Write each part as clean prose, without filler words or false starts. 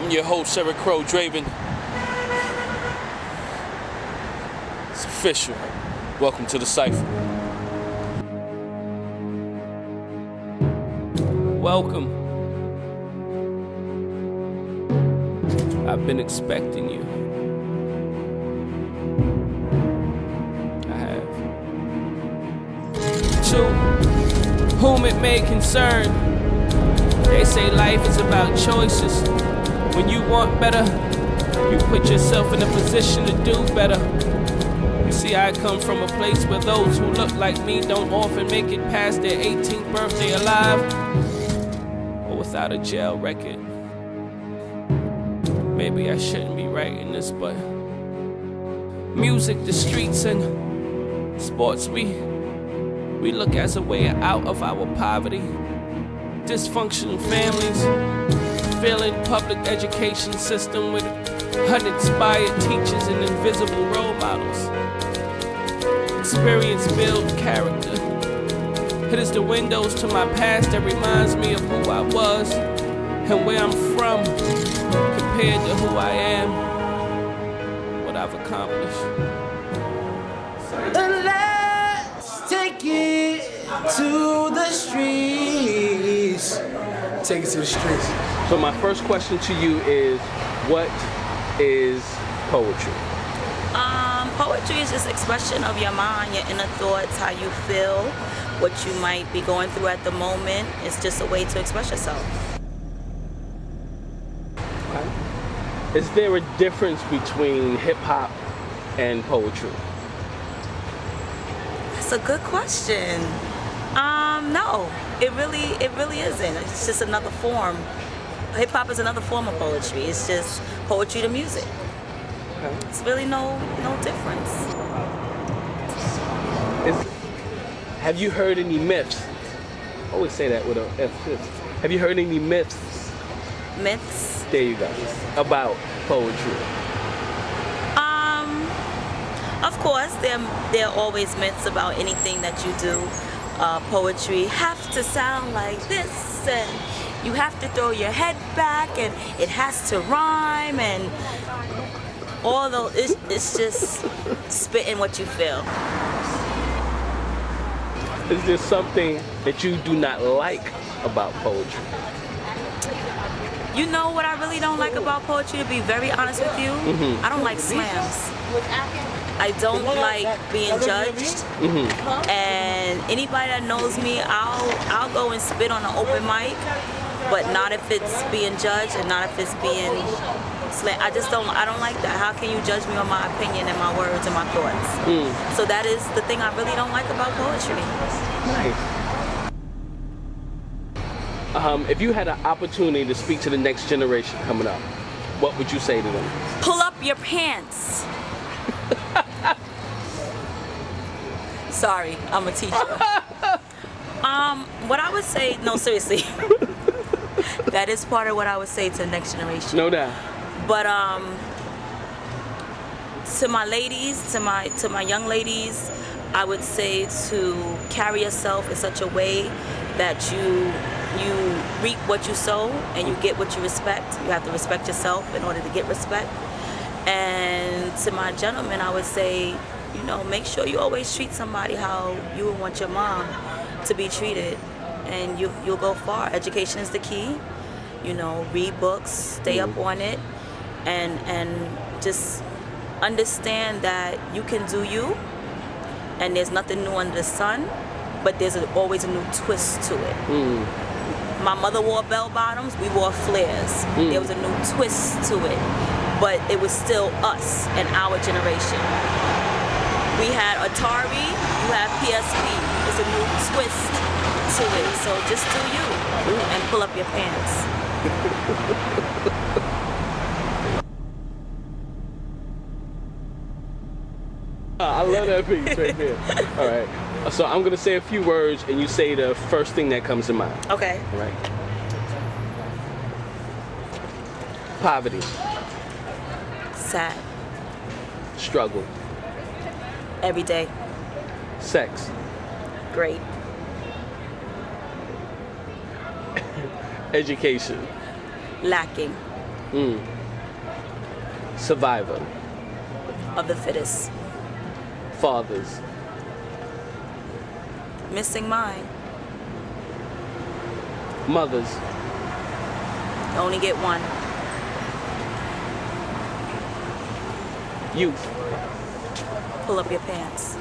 I'm your host, Eric Crow Draven. It's official. Welcome to the Cipher. Welcome. I've been expecting you. I have. To whom it may concern, they say life is about choices. When you want better, you put yourself in a position to do better. You see, I come from a place where those who look like me don't often make it past their 18th birthday alive or without a jail record. Maybe I shouldn't be writing this, but music, the streets, and sports, we look as a way out of our poverty. Dysfunctional families, failing public education system with uninspired teachers and invisible role models. Experience builds character. It is the windows to my past that reminds me of who I was and where I'm from compared to who I am, what I've accomplished. And let's take it to the streets. Take it to the streets. So my first question to you is, what is poetry? Poetry is just expression of your mind, your inner thoughts, how you feel, what you might be going through at the moment. It's just a way to express yourself. Okay. Is there a difference between hip-hop and poetry? That's a good question. No, it really isn't. It's just another form. Hip-hop is another form of poetry. It's just poetry to music. Okay. It's really no difference. Have you heard any myths? I always say that with a F. Have you heard any myths? Myths? There you go. About poetry. Of course, there are always myths about anything that you do. Poetry have to sound like this, and you have to throw your head back, and it has to rhyme, and although it's just spitting what you feel. Is there something that you do not like about poetry? You know what I really don't like about poetry, to be very honest with you? I don't like slams. I don't like being judged. And anybody that knows me, I'll go and spit on an open mic, but not if it's being judged and not if it's being slammed. I don't like that. How can you judge me on my opinion and my words and my thoughts? So that is the thing I really don't like about poetry. Nice. If you had an opportunity to speak to the next generation coming up, what would you say to them? Pull up your pants. Sorry, I'm a teacher. What I would say, no, seriously, that is part of what I would say to the next generation. No doubt. But to my ladies, to my young ladies, I would say to carry yourself in such a way that you reap what you sow and you get what you respect. You have to respect yourself in order to get respect. And to my gentlemen, I would say, make sure you always treat somebody how you would want your mom to be treated, and you'll go far. Education is the key. Read books, stay up on it, and just understand that you can do you, and there's nothing new under the sun, but there's always a new twist to it. My mother wore bell bottoms, we wore flares. There was a new twist to it, but it was still us and our generation. We had Atari, you have PSP. It's a new twist to it. So just do you and pull up your pants. I love that piece right there. All right. So I'm going to say a few words and you say the first thing that comes to mind. Okay. All right. Poverty. Sad. Struggle. Every day. Sex. Great. Education. Lacking. Survivor. Of the fittest. Fathers. Missing mine. Mothers. You only get one. Youth. Pull up your pants.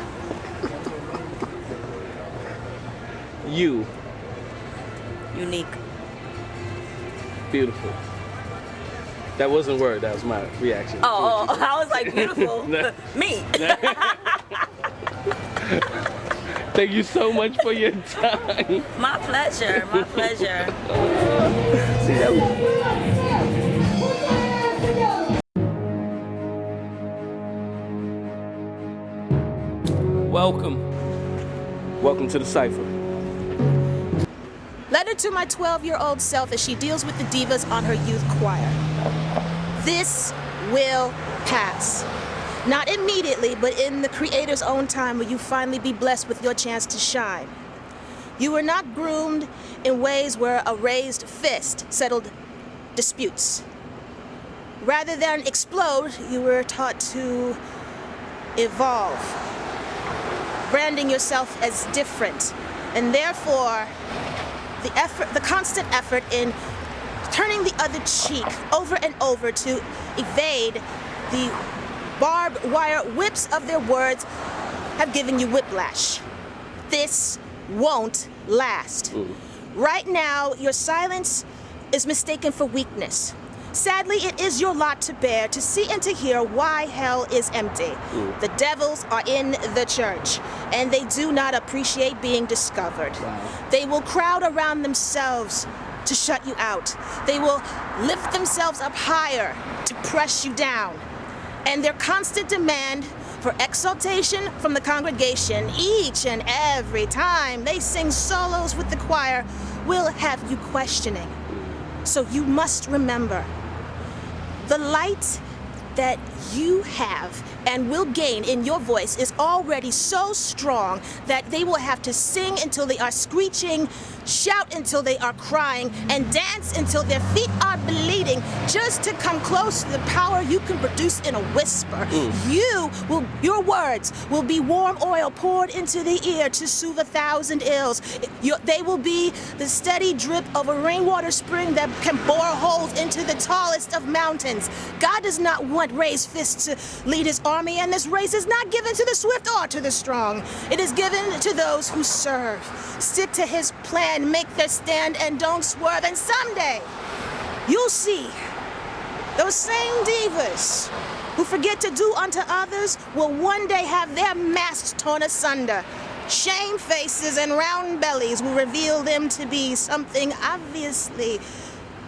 You. Unique. Beautiful. That wasn't a word, that was my reaction. Oh, I was like, beautiful. Me. Thank you so much for your time. My pleasure, my pleasure. See, that was... Welcome to the Cipher. Letter to my 12-year-old self as she deals with the divas on her youth choir. This will pass. Not immediately, but in the Creator's own time will you finally be blessed with your chance to shine. You were not groomed in ways where a raised fist settled disputes. Rather than explode, you were taught to evolve, branding yourself as different, and therefore the constant effort in turning the other cheek over and over to evade the barbed wire whips of their words have given you whiplash. This won't last. Right now, your silence is mistaken for weakness. Sadly, it is your lot to bear to see and to hear why hell is empty. The devils are in the church, and they do not appreciate being discovered. Wow. They will crowd around themselves to shut you out. They will lift themselves up higher to press you down. And their constant demand for exaltation from the congregation each and every time they sing solos with the choir will have you questioning. So you must remember, the light that you have and will gain in your voice is already so strong that they will have to sing until they are screeching, shout until they are crying, and dance until their feet are bleeding just to come close to the power you can produce in a whisper. Your words will be warm oil poured into the ear to soothe 1,000 ills. They will be the steady drip of a rainwater spring that can bore holes into the tallest of mountains. God does not want raised fists to lead his army, and this race is not given to the swift or to the strong. It is given to those who serve. Stick to his plan, make their stand, and don't swerve, and someday you'll see those same divas who forget to do unto others will one day have their masks torn asunder. Shame faces and round bellies will reveal them to be something obviously,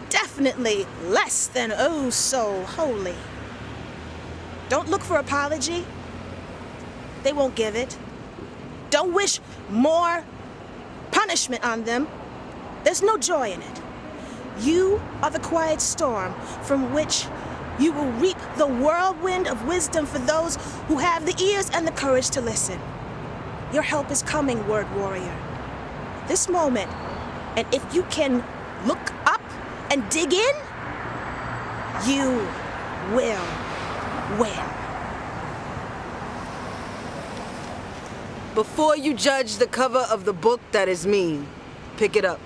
definitely less than oh so holy. Don't look for apology. They won't give it. Don't wish more punishment on them. There's no joy in it. You are the quiet storm from which you will reap the whirlwind of wisdom for those who have the ears and the courage to listen. Your help is coming, word warrior. This moment, and if you can look up and dig in, you will win. Before you judge the cover of the book that is mean, pick it up,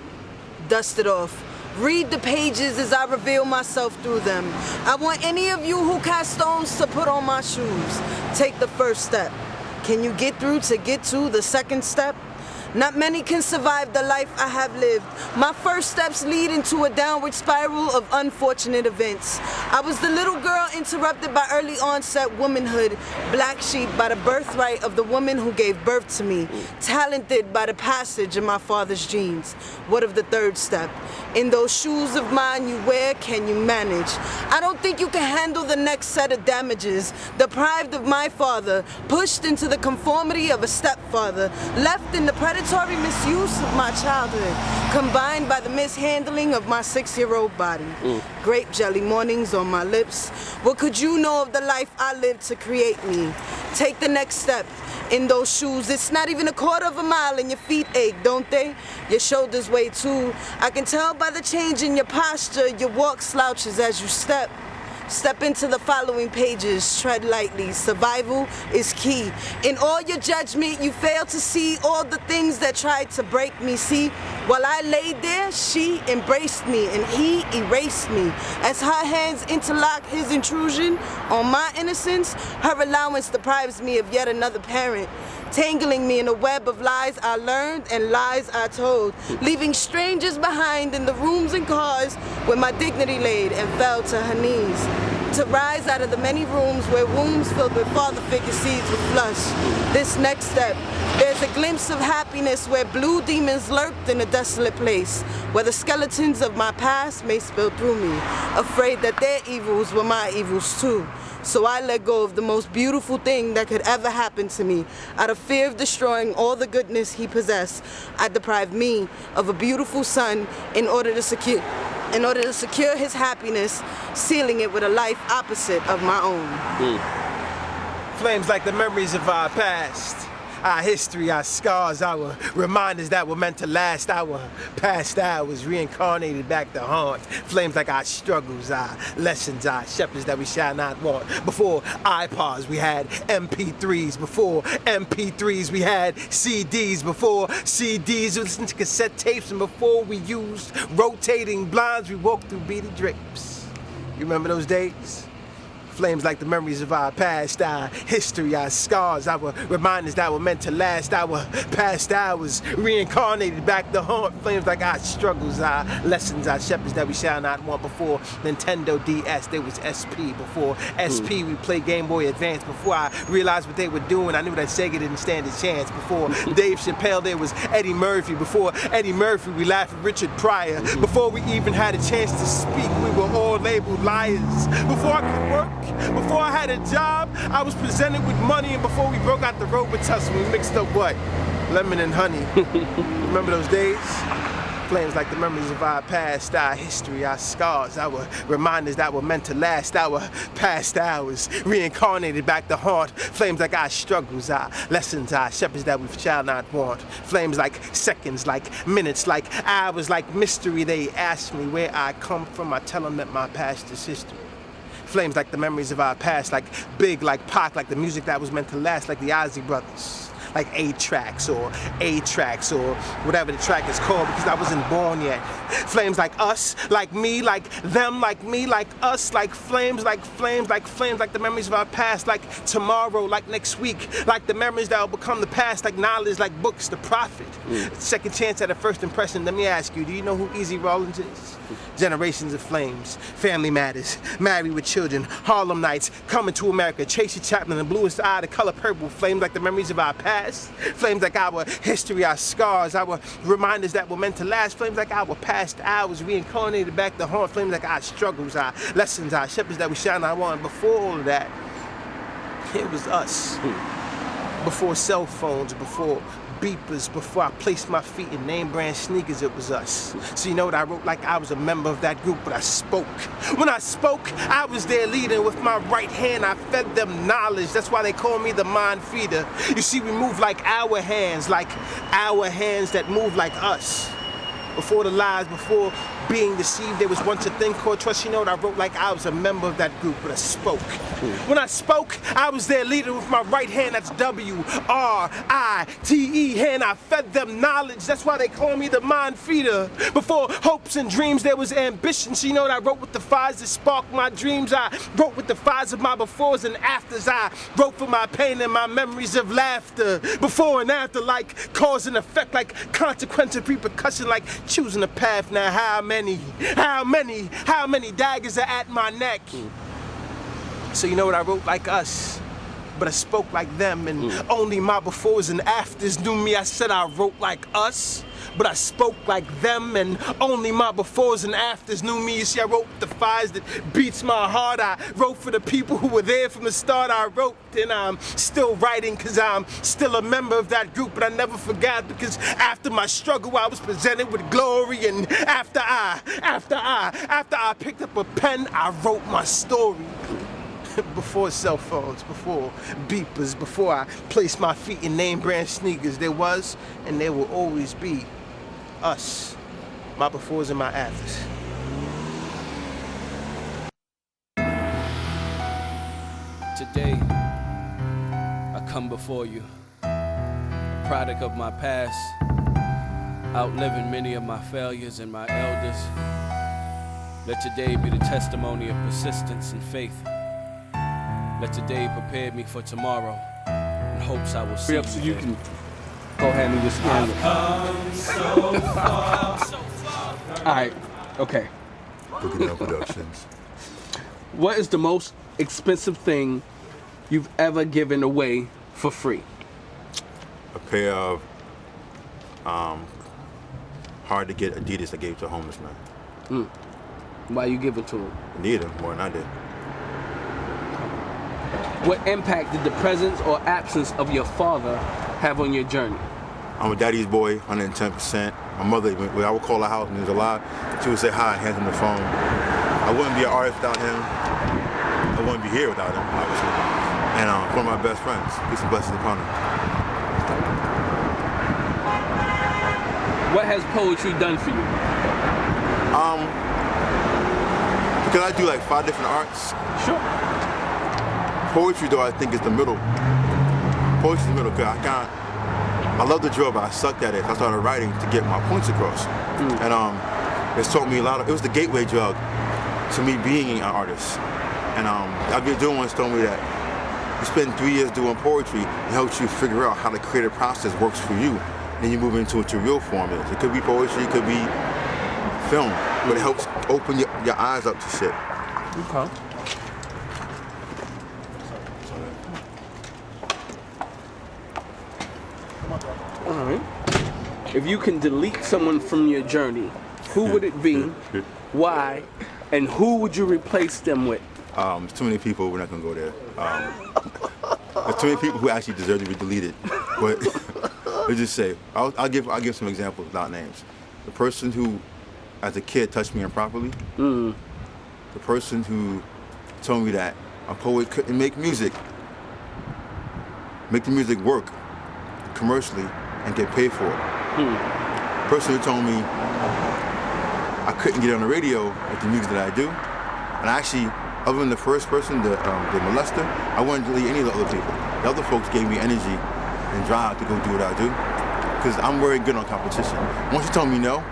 dust it off, read the pages as I reveal myself through them. I want any of you who cast stones to put on my shoes. Take the first step. Can you get through to get to the second step? Not many can survive the life I have lived. My first steps lead into a downward spiral of unfortunate events. I was the little girl interrupted by early onset womanhood, black sheep by the birthright of the woman who gave birth to me, talented by the passage of my father's genes. What of the third step? In those shoes of mine you wear, can you manage? I don't think you can handle the next set of damages. Deprived of my father, pushed into the conformity of a stepfather, left in the predatory misuse of my childhood, combined by the mishandling of my 6-year-old body. Grape jelly mornings on my lips. What could you know of the life I lived to create me? Take the next step. In those shoes, it's not even a quarter of a mile and your feet ache, don't they? Your shoulders weigh too. I can tell by the change in your posture, your walk slouches as you step. Step into the following pages, tread lightly. Survival is key. In all your judgment, you fail to see all the things that tried to break me. See, while I laid there, she embraced me and he erased me. As her hands interlock his intrusion on my innocence, her allowance deprives me of yet another parent, tangling me in a web of lies I learned and lies I told, leaving strangers behind in the rooms and cars where my dignity laid and fell to her knees. To rise out of the many rooms where wombs filled with father figure seeds were flushed. This next step, there's a glimpse of happiness where blue demons lurked in a desolate place, where the skeletons of my past may spill through me, afraid that their evils were my evils too. So I let go of the most beautiful thing that could ever happen to me. Out of fear of destroying all the goodness he possessed, I deprived me of a beautiful son in order to secure his happiness, sealing it with a life opposite of my own. Flames like the memories of our past, our history, our scars, our reminders that were meant to last, our past hours reincarnated back to haunt. Flames like our struggles, our lessons, our shepherds that we shall not want. Before iPods, we had MP3s. Before MP3s, we had CDs. Before CDs, we listened to cassette tapes. And before we used rotating blinds, we walked through beady drapes. You remember those days? Flames like the memories of our past, our history, our scars, our reminders that were meant to last, our past hours reincarnated back to haunt. Flames like our struggles, our lessons, our shepherds that we shall not want. Before Nintendo DS, there was SP. Before SP, we played Game Boy Advance. Before I realized what they were doing, I knew that Sega didn't stand a chance. Before Dave Chappelle, there was Eddie Murphy. Before Eddie Murphy, we laughed at Richard Pryor. Before we even had a chance to speak, we were all labeled liars. Before I could work, before I had a job, I was presented with money, and before we broke out the Robitussin, we mixed up what? Lemon and honey. Remember those days? Flames like the memories of our past, our history, our scars, our reminders that were meant to last, our past hours reincarnated back to haunt. Flames like our struggles, our lessons, our shepherds that we shall not want. Flames like seconds, like minutes, like hours, like mystery. They ask me where I come from, I tell them that my past is history. Flames like the memories of our past, like Big, like Pac, like the music that was meant to last, like the Ozzy Brothers, like A-Tracks or A-Tracks or whatever the track is called, because I wasn't born yet. Flames like us, like me, like them, like me, like us, like flames, like flames, like flames, like the memories of our past, like tomorrow, like next week, like the memories that will become the past, like knowledge, like books, the prophet. Second chance at a first impression. Let me ask you, do you know who Easy Rollins is? Generations of Flames, Family Matters, Married with Children, Harlem Nights, Coming to America, Tracy Chapman, The Bluest Eye, The Color Purple. Flames like the memories of our past, flames like our history, our scars, our reminders that were meant to last. Flames like our past hours reincarnated back to haunt. Flames like our struggles, our lessons, our shepherds that we shall not want. Before all of that, it was us. Before cell phones, before beepers, before I placed my feet in name brand sneakers, it was us. So you know what I wrote? Like I was a member of that group, but I spoke. When I spoke, I was there leading. With my right hand, I fed them knowledge. That's why they call me the mind feeder. You see, we move like our hands that move like us. Before the lies, before being deceived, there was once a thing called trust. You know what I wrote? Like I was a member of that group, but I spoke. When I spoke, I was there leading with my right hand. That's W-R-I-T-E hand. I fed them knowledge. That's why they call me the mind feeder. Before hopes and dreams, there was ambition. So you know what I wrote? With the fires that sparked my dreams. I wrote with the fires of my befores and afters. I wrote for my pain and my memories of laughter. Before and after, like cause and effect, like consequence and repercussion, like choosing a path. Now how many daggers are at my neck? So you know what I wrote? Like us, but I spoke like them, and only my befores and afters knew me. I said I wrote like us, but I spoke like them, and only my befores and afters knew me. You see, I wrote the fires that beats my heart. I wrote for the people who were there from the start. I wrote, and I'm still writing because I'm still a member of that group, but I never forgot, because after my struggle, I was presented with glory, and after I picked up a pen, I wrote my story. Before cell phones, before beepers, before I placed my feet in name brand sneakers, there was and there will always be us. My befores and my afters. Today, I come before you, a product of my past, outliving many of my failures and my elders. Let today be the testimony of persistence and faith. Let today prepare me for tomorrow, in hopes I will see you. So you can go ahead and just handle it. Come so far, so far. All right, okay. Cooking Down Productions. What is the most expensive thing you've ever given away for free? A pair of hard to get Adidas I gave to a homeless man. Why you give it to him? I needed them more than I did. What impact did the presence or absence of your father have on your journey? I'm a daddy's boy, 110%. My mother, when I would call her house and there's a lot, she would say hi, hand him the phone. I wouldn't be an artist without him. I wouldn't be here without him, obviously. And one of my best friends. Peace and blessings upon him. What has poetry done for you? Because I do like 5 different arts. Sure. Poetry, though, I think is the middle. Poetry's the middle, because I love the drill, but I sucked at it. I started writing to get my points across. And it's taught me a lot of, it was the gateway drug to me being an artist. And I've been doing one told me that you spend 3 years doing poetry, it helps you figure out how the creative process works for you. Then you move into what your real form is. It could be poetry, it could be film, but it helps open your eyes up to shit. Okay. All right. If you can delete someone from your journey, who would it be, why, and who would you replace them with? There's too many people, we're not gonna go there. There's too many people who actually deserve to be deleted. But let's just say, I'll give some examples without names. The person who, as a kid, touched me improperly. The person who told me that a poet couldn't make music, make the music work commercially and get paid for it. The person who told me I couldn't get on the radio with the music that I do. And actually, other than the first person, the molester, I wouldn't delete any of the other people. The other folks gave me energy and drive to go do what I do, because I'm very good on competition. Once you tell me no,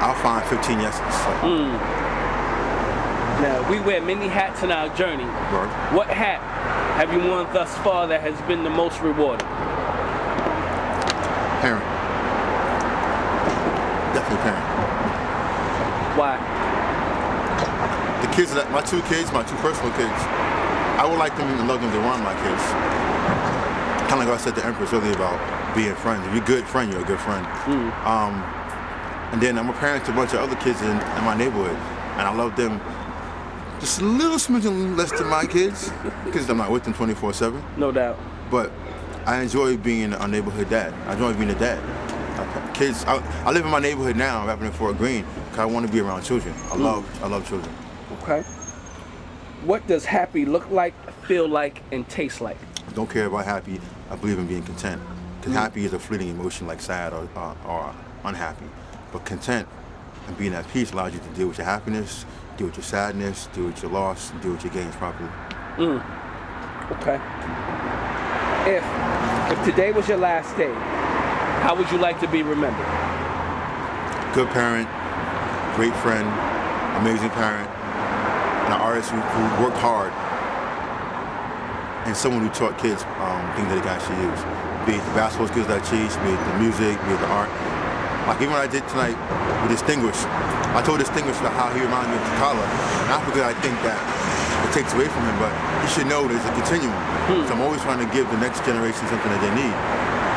I'll find 15 yeses. So. Now, we wear many hats in our journey. Right. What hat have you worn thus far that has been the most rewarding? Parent. Definitely parent. Why? The kids, my 2 kids, my 2 personal kids, I would like them and love them to run my kids. Kind of like what I said to Empress earlier about being friends. If you're a good friend, you're a good friend. And then I'm a parent to a bunch of other kids in my neighborhood, and I love them just a little smidgen less than my kids, because I'm not with them 24/7. No doubt. But I enjoy being a neighborhood dad. I enjoy being a dad. Kids, I live in my neighborhood now, rapping in Fort Greene, because I want to be around children. I love children. Okay. What does happy look like, feel like, and taste like? I don't care about happy. I believe in being content. Because happy is a fleeting emotion like sad or unhappy. But content and being at peace allows you to deal with your happiness, deal with your sadness, deal with your loss, and deal with your gains properly. Okay. If today was your last day, how would you like to be remembered? Good parent, great friend, amazing parent, and an artist who worked hard, and someone who taught kids things that they can actually use. Be it the basketball skills that I teach, be it the music, be it the art. Like even what I did tonight with Distinguished, I told Distinguished how he reminded me of Takala, not because I think that it takes away from him, but he should know there's a continuum. So I'm always trying to give the next generation something that they need.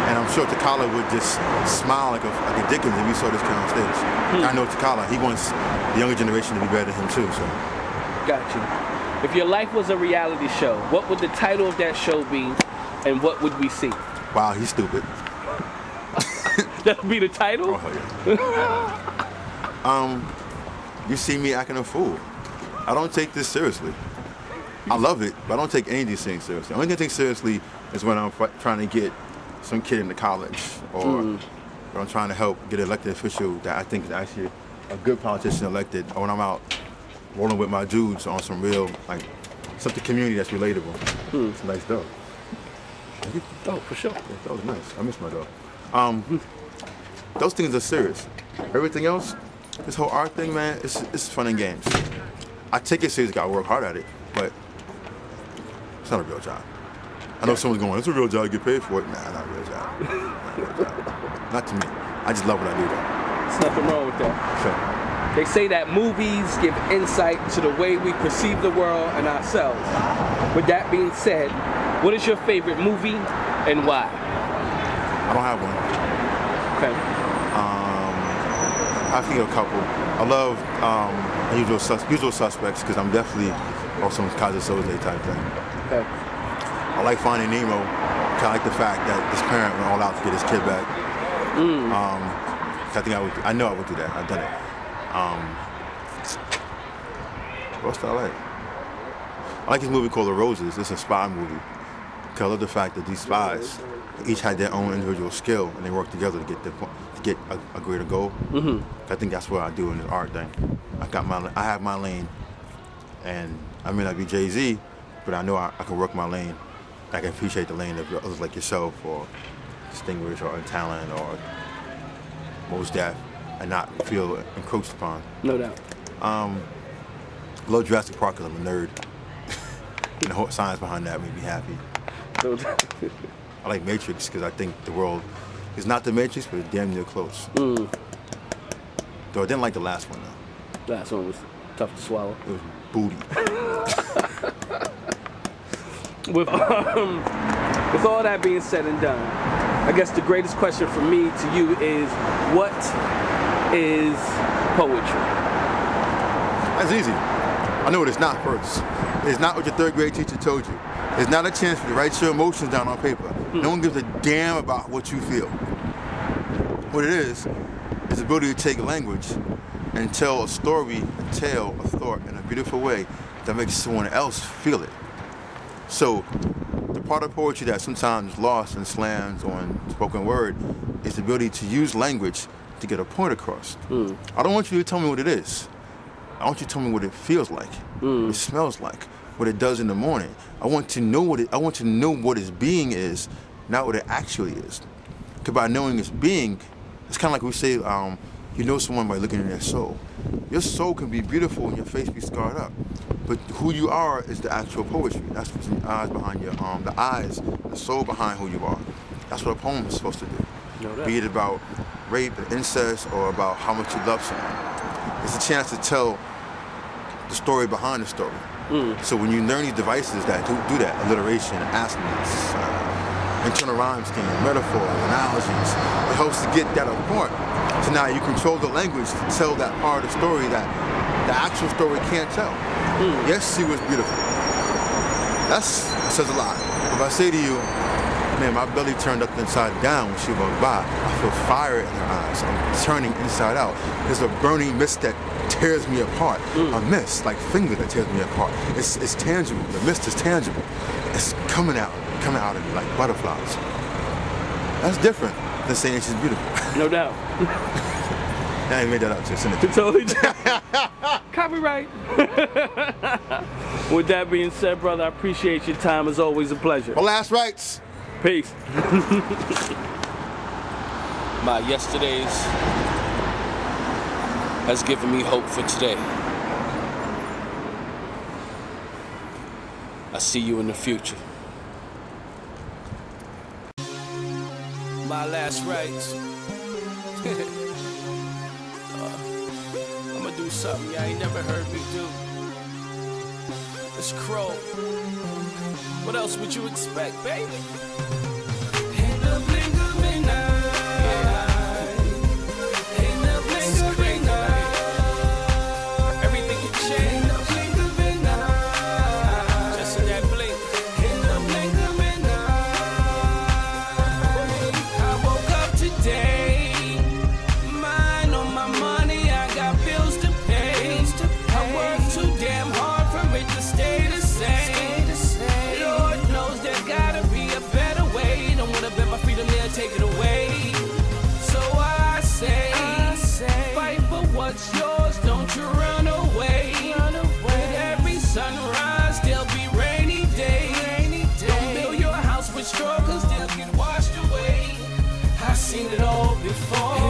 And I'm sure Takala would just smile like a Dickens if he saw this kid on stage. I know Takala, he wants the younger generation to be better than him too. So. Got you. If your life was a reality show, what would the title of that show be, and what would we see? Wow, he's stupid. That would be the title? Oh, yeah. You see me acting a fool. I don't take this seriously. I love it, but I don't take any of these things seriously. The only thing I take seriously is when I'm trying to get some kid into college, or when I'm trying to help get an elected official that I think is actually a good politician elected, or when I'm out rolling with my dudes on some real, like, something community that's relatable. It's a nice dog. Oh, for sure. Yeah, that was nice. I miss my dog. Those things are serious. Everything else, this whole art thing, man, it's fun and games. I take it serious, gotta work hard at it, but it's not a real job. I know someone's going, it's a real job, you get paid for it. Nah, not a real job. Not a real job. Not to me. I just love what I do, though. There's nothing wrong with that. Sure. They say that movies give insight to the way we perceive the world and ourselves. With that being said, what is your favorite movie and why? I don't have one. Okay. I think a couple. I love Usual Suspects because I'm definitely on some Kaiser Soze type thing. Okay. I like Finding Nemo. I like the fact that this parent went all out to get his kid back. I think I know I would do that. I've done it. What else do I like? I like this movie called The Roses. It's a spy movie. Because I love the fact that these spies each had their own individual skill and they work together to get a greater goal. I think that's what I do in this art thing. I have my lane, and I may not be Jay-Z, but I know I can work my lane. I can appreciate the lane of others like yourself, or Distinguished, or Talent, or Mos Def, and not feel encroached upon. No doubt. I love Jurassic Park because I'm a nerd. And the whole science behind that made me happy. No doubt. I like Matrix because I think the world is not the Matrix, but it's damn near close. Though I didn't like the last one, though. Last one was tough to swallow. It was booty. With all that being said and done, I guess the greatest question from me to you is, what is poetry? That's easy. I know what it's not first. It's not what your third grade teacher told you. It's not a chance for you to write your emotions down on paper. No one gives a damn about what you feel. What it is the ability to take language and tell a story, a tale, a thought in a beautiful way that makes someone else feel it. So the part of poetry that sometimes is lost in slams or in spoken word is the ability to use language to get a point across. I don't want you to tell me what it is. I want you to tell me what it feels like, what it smells like, what it does in the morning. I want to know what its being is, not what it actually is. Because by knowing its being, it's kind of like we say, you know someone by looking in their soul. Your soul can be beautiful and your face be scarred up, but who you are is the actual poetry. That's what's in the eyes behind your the eyes, the soul behind who you are. That's what a poem is supposed to do. Be it about rape and incest or about how much you love someone. It's a chance to tell the story behind the story. So when you learn these devices that do that, alliteration, assonance, internal rhyme scheme, metaphors, analogies, it helps to get that apart. So now you control the language to tell that part of the story that the actual story can't tell. Yes, she was beautiful. That says a lot. If I say to you, man, my belly turned up inside down when she walked by, I feel fire in her eyes. I'm turning inside out. There's a burning mist that tears me apart. A mist, like finger that tears me apart. It's tangible. The mist is tangible. It's coming out of me like butterflies. That's different than saying she's beautiful. No doubt. I ain't made that up to send it. Totally. Copyright. With that being said, brother, I appreciate your time. It's always a pleasure. My last rights. Peace. My yesterdays has given me hope for today. I see you in the future. My last rights. I'ma do something y'all ain't never heard me do. It's Crow. What else would you expect, baby? In the blink of midnight. In the blink of midnight. Everything can change. In the blink of midnight. Just in that blink. In the blink of midnight. I woke up today. Mind on my money. I got bills to pay. I work too damn hard for it to stay the same. what's yours, don't you run away. With every sunrise, there'll be rainy days. Don't build your house with straw, cause they'll get washed away. I've seen it all before.